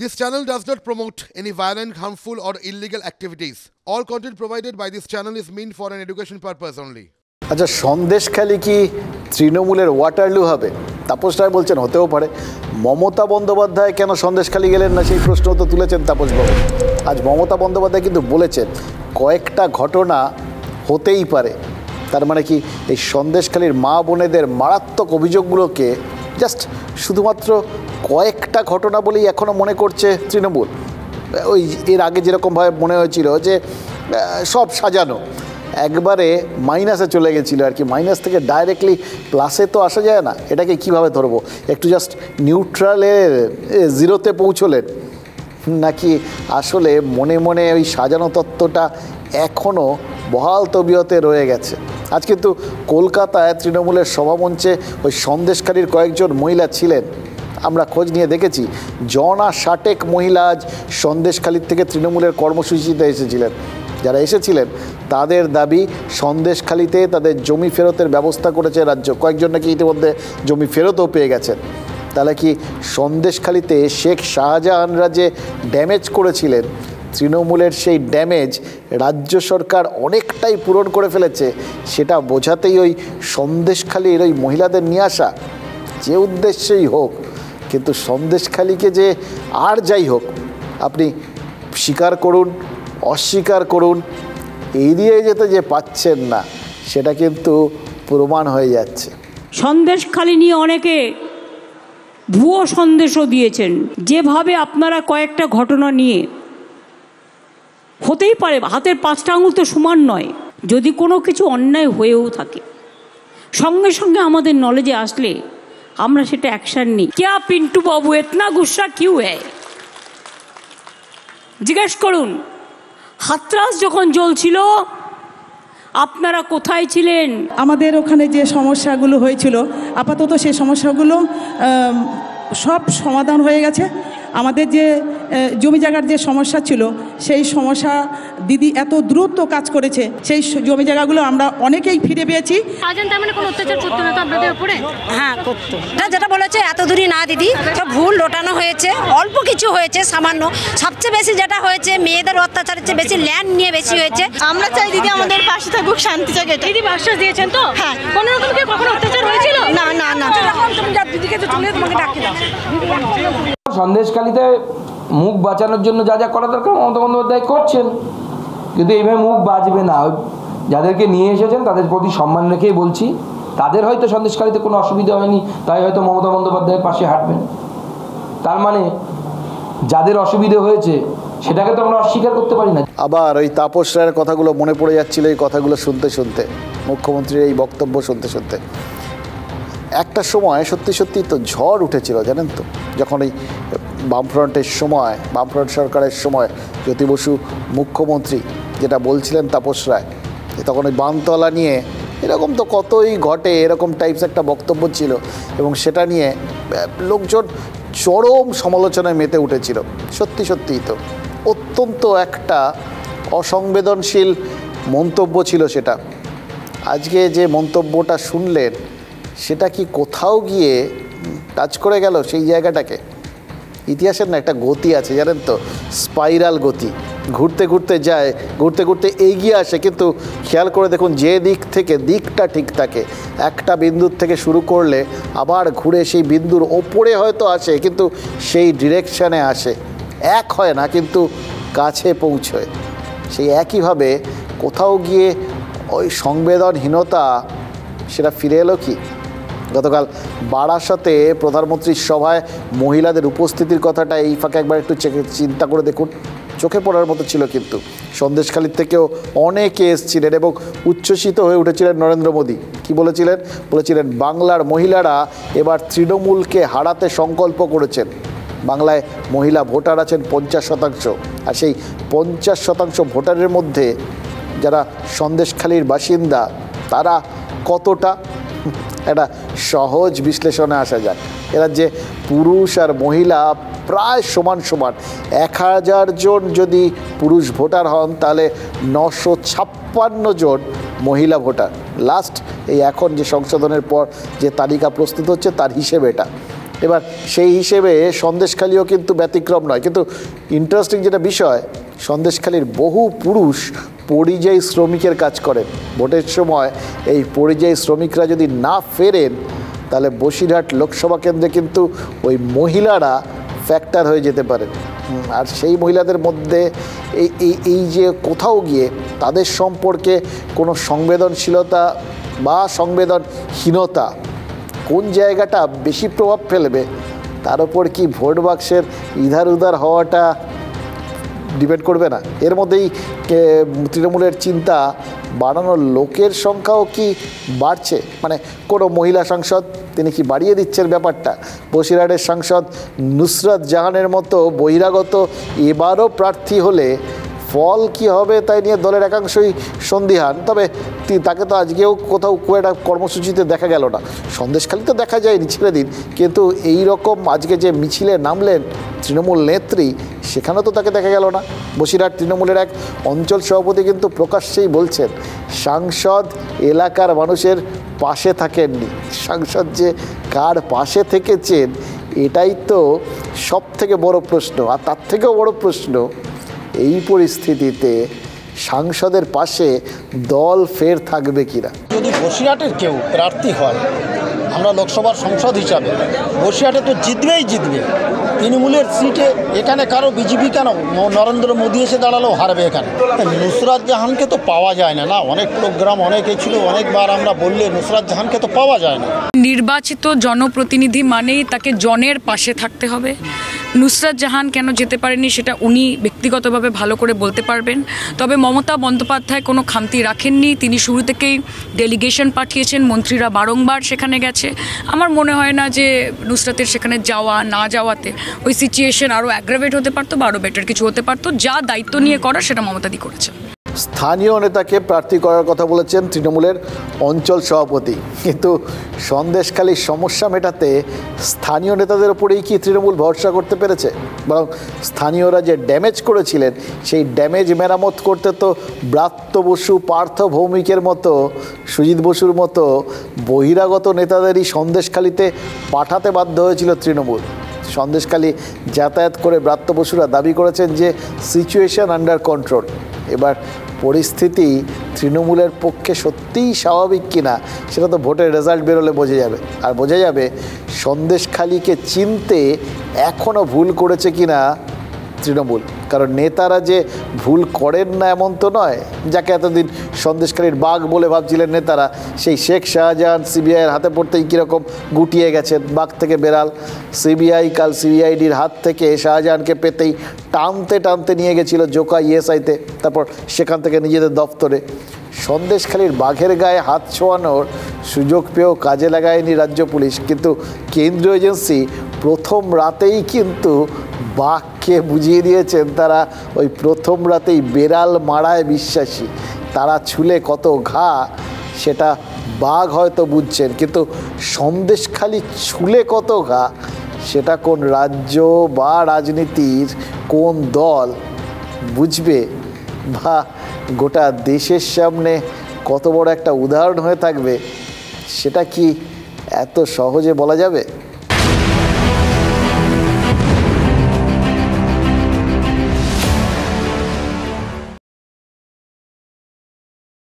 This channel does not promote any violent, harmful, or illegal activities. All content provided by this channel is meant for an education purpose only. আচ্ছা, সন্দেশখালী কি তৃণমূলের Waterloo হবে? তাপস রায় বলছেন হতেও পারে। মমতা বন্দ্যোপাধ্যায় কেন সন্দেশখালী গেলেন না, সেই প্রশ্ন তো তুলেছেন তাপসবাবু। আজ মমতা বন্দ্যোপাধ্যায় কিন্তু বলেছেন কয়েকটা ঘটনা হতেই পারে। তার মানে কি এই সন্দেশখালীর মা বোনেদের মারাত্মক অভিযোগগুলোকে জাস্ট শুধুমাত্র কয়েকটা ঘটনা বলেই এখনও মনে করছে তৃণমূল? ওই এর আগে যেরকমভাবে মনে হয়েছিল যে সব সাজানো, একবারে মাইনাসে চলে গেছিলো আর কি, মাইনাস থেকে ডাইরেক্টলি প্লাসে তো আসা যায় না। এটাকে কিভাবে ধরবো? একটু জাস্ট নিউট্রালের জিরোতে পৌঁছলেন, নাকি আসলে মনে মনে ওই সাজানো তত্ত্বটা এখনও বহাল তবিয়তে রয়ে গেছে? আজ কিন্তু কলকাতায় তৃণমূলের সভামঞ্চে ওই সন্দেশখালীর কয়েকজন মহিলা ছিলেন। আমরা খোঁজ নিয়ে দেখেছি 60 মহিলা আজ সন্দেশখালীর থেকে তৃণমূলের কর্মসূচিতে এসেছিলেন। যারা এসেছিলেন তাদের দাবি সন্দেশখালীতে তাদের জমি ফেরতের ব্যবস্থা করেছে রাজ্য। কয়েকজন নাকি ইতিমধ্যে জমি ফেরতও পেয়ে গেছেন। তাহলে কি সন্দেশখালীতে শেখ শাহজাহানরা যে ড্যামেজ করেছিলেন, তৃণমূলের সেই ড্যামেজ রাজ্য সরকার অনেকটাই পূরণ করে ফেলেছে? সেটা বোঝাতেই ওই সন্দেশখালীর ওই মহিলাদের নিয়ে আসা, যে উদ্দেশ্যেই হোক। কিন্তু সন্দেশখালীকে যে আর যাই হোক, আপনি স্বীকার করুন অস্বীকার করুন, এড়িয়ে যেতে যে পাচ্ছেন না, সেটা কিন্তু প্রমাণ হয়ে যাচ্ছে। সন্দেশখালী নিয়ে অনেকে ভুয়ো সন্দেশও দিয়েছেন। যেভাবে আপনারা কয়েকটা ঘটনা নিয়ে, হতেই পারে হাতের 5টা আঙুল তো সমান নয়, যদি কোনো কিছু অন্যায় হয়েও থাকে সঙ্গে সঙ্গে আমাদের নলেজে আসলে আমরা সেটা অ্যাকশন নিই। ক্যা পিন্টু বাবু এতনা গুসা কিউ হ্যায়? জিজ্ঞেস করুন, হাতরাস যখন জ্বলছিল আপনারা কোথায় ছিলেন? আমাদের ওখানে যে সমস্যাগুলো হয়েছিল, আপাতত সেই সমস্যাগুলো সব সমাধান হয়ে গেছে। আমাদের যে জমি জায়গার যে সমস্যা ছিল, সেই সমস্যা দিদি এত দ্রুত কাজ করেছে, সেই জমি জায়গাগুলো আমরা অনেকেই ফিরে পেয়েছি। তার মানে কোনো অত্যাচার করতো না তো আপনাদের উপরে? হ্যাঁ করতো। যেটা বলেছে এত দূরই না দিদি, সব ভুল লোটানো হয়েছে। অল্প কিছু হয়েছে সামান্য, সবচেয়ে বেশি যেটা হয়েছে মেয়েদের অত্যাচারের চেয়ে বেশি ল্যান্ড নিয়ে বেশি হয়েছে। আমরা চাই দিদি আমাদের পাশে থাকুক, শান্তি জায়গায়। দিদি আশ্বাস দিয়েছেন তো? হ্যাঁ। কোনো রকম কি কখনো অত্যাচার হয়েছিল? না না না। দিদিকে তো তুলে তোমাকে ডাকি দাও। সন্দেশখালীতে মুখ বাঁচানোর জন্য যা যা করা দরকার মমতা বন্দ্যোপাধ্যায় করছেন, কিন্তু এইভাবে মুখ বাঁচবে না। যাদেরকে নিয়ে এসেছেন তাদের প্রতি সম্মান রেখেই বলছি, তাদের হয়তো সন্দেশখালীতে কোনো অসুবিধা হয়নি, তাই হয়তো মমতা বন্দ্যোপাধ্যায়ের পাশে হাঁটবেন। তার মানে যাদের অসুবিধে হয়েছে সেটাকে তো আমরা অস্বীকার করতে পারি না। আবার ওই তাপস রায়ের কথাগুলো মনে পড়ে যাচ্ছিল এই কথাগুলো শুনতে শুনতে, মুখ্যমন্ত্রীর এই বক্তব্য শুনতে শুনতে। একটা সময় সত্যি সত্যি তো ঝড় উঠেছিল জানেন তো, যখন এই বামফ্রন্টের সময়, বামফ্রন্ট সরকারের সময় জ্যোতি বসু মুখ্যমন্ত্রী, যেটা বলছিলেন তাপস রায়, তখন ওই বানতলা নিয়ে এরকম তো কতই ঘটে, এরকম টাইপস একটা বক্তব্য ছিল, এবং সেটা নিয়ে লোকজন চরম সমালোচনায় মেতে উঠেছিল। সত্যি সত্যিই তো অত্যন্ত একটা অসংবেদনশীল মন্তব্য ছিল সেটা। আজকে যে মন্তব্যটা শুনলেন, সেটা কি কোথাও গিয়ে টাচ করে গেল সেই জায়গাটাকে? ইতিহাসের না একটা গতি আছে জানেন তো, স্পাইরাল গতি, ঘুরতে ঘুরতে যায়, ঘুরতে ঘুরতে এগিয়ে আসে। কিন্তু খেয়াল করে দেখুন, যে দিক থেকে দিকটা ঠিক থাকে, একটা বিন্দুর থেকে শুরু করলে আবার ঘুরে সেই বিন্দুর ওপরে হয়তো আসে, কিন্তু সেই ডিরেকশানে আসে, এক হয় না কিন্তু কাছে পৌঁছয়। সেই একইভাবে কোথাও গিয়ে ওই সংবেদনহীনতা সেটা ফিরে এলো কি? গতকাল বারাসতে প্রধানমন্ত্রীর সভায় মহিলাদের উপস্থিতির কথাটা এই ফাঁকে একবার একটু চিন্তা করে দেখুন, চোখে পড়ার মতো ছিল। কিন্তু সন্দেশখালীর থেকেও অনেকে এসেছিলেন এবং উচ্ছ্বসিত হয়ে উঠেছিলেন নরেন্দ্র মোদী। কি বলেছিলেন? বলেছিলেন বাংলার মহিলারা এবার তৃণমূলকে হারাতে সংকল্প করেছেন। বাংলায় মহিলা ভোটার আছেন 50%, আর সেই 50% ভোটারের মধ্যে যারা সন্দেশখালীর বাসিন্দা, তারা কতটা? একটা সহজ বিশ্লেষণে আসা যাক। এরা যে পুরুষ আর মহিলা প্রায় সমান সমান। 1000 জন যদি পুরুষ ভোটার হন, তাহলে 956 জন মহিলা ভোটার। লাস্ট এই এখন যে সংশোধনের পর যে তালিকা প্রস্তুত হচ্ছে তার হিসেবে এটা। এবার সেই হিসেবে সন্দেশখালিও কিন্তু ব্যতিক্রম নয়। কিন্তু ইন্টারেস্টিং যেটা বিষয়, সন্দেশখালির বহু পুরুষ পরিযায়ী শ্রমিকের কাজ করেন। ভোটের সময় এই পরিযায়ী শ্রমিকরা যদি না ফেরেন তাহলে বসিরহাট লোকসভা কেন্দ্রে কিন্তু ওই মহিলারা ফ্যাক্টর হয়ে যেতে পারে। আর সেই মহিলাদের মধ্যে এই যে কোথাও গিয়ে তাদের সম্পর্কে কোনো সংবেদনশীলতা বা সংবেদনহীনতা কোন জায়গাটা বেশি প্রভাব ফেলবে তার উপর কি ভোট বাক্সের ইধার উধার হওয়াটা ডিপেন্ড করবে না? এর মধ্যেই তৃণমূলের চিন্তা বাড়ানোর লোকের সংখ্যাও কি বাড়ছে? মানে কোনো মহিলা সাংসদ তিনি কি বাড়িয়ে দিচ্ছেন ব্যাপারটা? বসিরহাটের সাংসদ নুসরাত জাহানের মতো বহিরাগত এবারও প্রার্থী হলে ফল কি হবে তাই নিয়ে দলের একাংশই সন্দিহান। তবে তাকে তো আজকেও কোথাও একটা কর্মসূচিতে দেখা গেল না। সন্দেশখালিতে দেখা যায়নি, ছেড়ে দিন, কিন্তু এই রকম আজকে যে মিছিলে নামলেন তৃণমূল নেত্রী সেখানেও তো তাকে দেখা গেল না। বসিরহাট তৃণমূলের এক অঞ্চল সভাপতি কিন্তু প্রকাশ্যেই বলছেন সাংসদ এলাকার মানুষের পাশে থাকেননি। সাংসদ যে কার পাশে থেকেছেন এটাই তো সব থেকে বড় প্রশ্ন। আর তার থেকেও বড় প্রশ্ন, এই পরিস্থিতিতে সাংসদের পাশে দল ফের থাকবে কিনা। যদি বসিরহাটের কেউ প্রার্থী হয়, আমরা লোকসভার সংসদ হিসাবে বসিরহাটে তো জিতবেই জিতবে। তৃণমূলের সিটে এখানে কারো বিজেপি কেন, নরেন্দ্র মোদী এসে দাঁড়ালেও হারবে এখানে। নুসরাত জাহানকে তো পাওয়া যায় না, অনেক প্রোগ্রাম অনেকে ছিল, অনেকবার আমরা বললে নুসরাত জাহানকে তো পাওয়া যায় না। নির্বাচিত জনপ্রতিনিধি মানেই তাকে জনের পাশে থাকতে হবে। নুসরাত জাহান কেন যেতে পারেনি সেটা উনি ব্যক্তিগতভাবে ভালো করে বলতে পারবেন। তবে মমতা বন্দ্যোপাধ্যায় কোনো খামতি রাখেননি, তিনি শুরু থেকেই ডেলিগেশন পাঠিয়েছেন, মন্ত্রীরা বারংবার সেখানে গেছে। আমার মনে হয় না যে নুসরাতের সেখানে যাওয়া না যাওয়াতে ওই সিচুয়েশন আরও অ্যাগ্রাভেট হতে পারতো বা আরও বেটার কিছু হতে পারতো। যা দায়িত্ব নিয়ে করা সেটা মমতাদি করেছে। স্থানীয় নেতাকে প্রার্থী করার কথা বলেছেন তৃণমূলের অঞ্চল সভাপতি, কিন্তু সন্দেশখালির সমস্যা মেটাতে স্থানীয় নেতাদের ওপরেই কি তৃণমূল ভরসা করতে পেরেছে? বরং স্থানীয়রা যে ড্যামেজ করেছিলেন সেই ড্যামেজ মেরামত করতে তো ব্রাত্য বসু, পার্থ ভৌমিকের মতো, সুজিত বসুর মতো বহিরাগত নেতাদেরই সন্দেশখালিতে পাঠাতে বাধ্য হয়েছিল তৃণমূল। সন্দেশখালি যাতায়াত করে ব্রাত্য বসুরা দাবি করেছেন যে সিচুয়েশন আন্ডার কন্ট্রোল। এবার পরিস্থিতি তৃণমূলের পক্ষে সত্যিই স্বাভাবিক কিনা সেটা তো ভোটের রেজাল্ট বেরোলে বোঝা যাবে। আর বোঝা যাবে সন্দেশখালিকে চিনতে এখনও ভুল করেছে কিনা তৃণমূল। কারণ নেতারা যে ভুল করেন না এমন তো নয়। যাকে এতদিন সন্দেশখালির বাঘ বলে ভাবছিলেন নেতারা, সেই শেখ শাহজাহান সিবিআইয়ের হাতে পড়তেই কীরকম গুটিয়ে গেছেন, বাঘ থেকে বেড়াল। সিবিআই কাল সিবিআইডির হাত থেকে শাহজাহানকে পেতেই টানতে টানতে নিয়ে গেছিল জোকা ইএসআইতে, তারপর সেখান থেকে নিজেদের দপ্তরে। সন্দেশখালির বাঘের গায়ে হাত ছোঁয়ানোর সুযোগ পেয়েও কাজে লাগায়নি রাজ্য পুলিশ, কিন্তু কেন্দ্রীয় এজেন্সি প্রথম রাতেই কিন্তু বাঘকে বুঝিয়ে দিয়েছেন তারা ওই প্রথম রাতেই বেড়াল মারায় বিশ্বাসী। তারা ছুলে কত ঘা সেটা বাঘ হয়তো বুঝছেন, কিন্তু সন্দেশখালি ছুলে কত ঘা সেটা কোন রাজ্য বা রাজনীতির কোন দল বুঝবে, বা গোটা দেশের সামনে কত বড় একটা উদাহরণ হয়ে থাকবে সেটা কি এত সহজে বলা যাবে?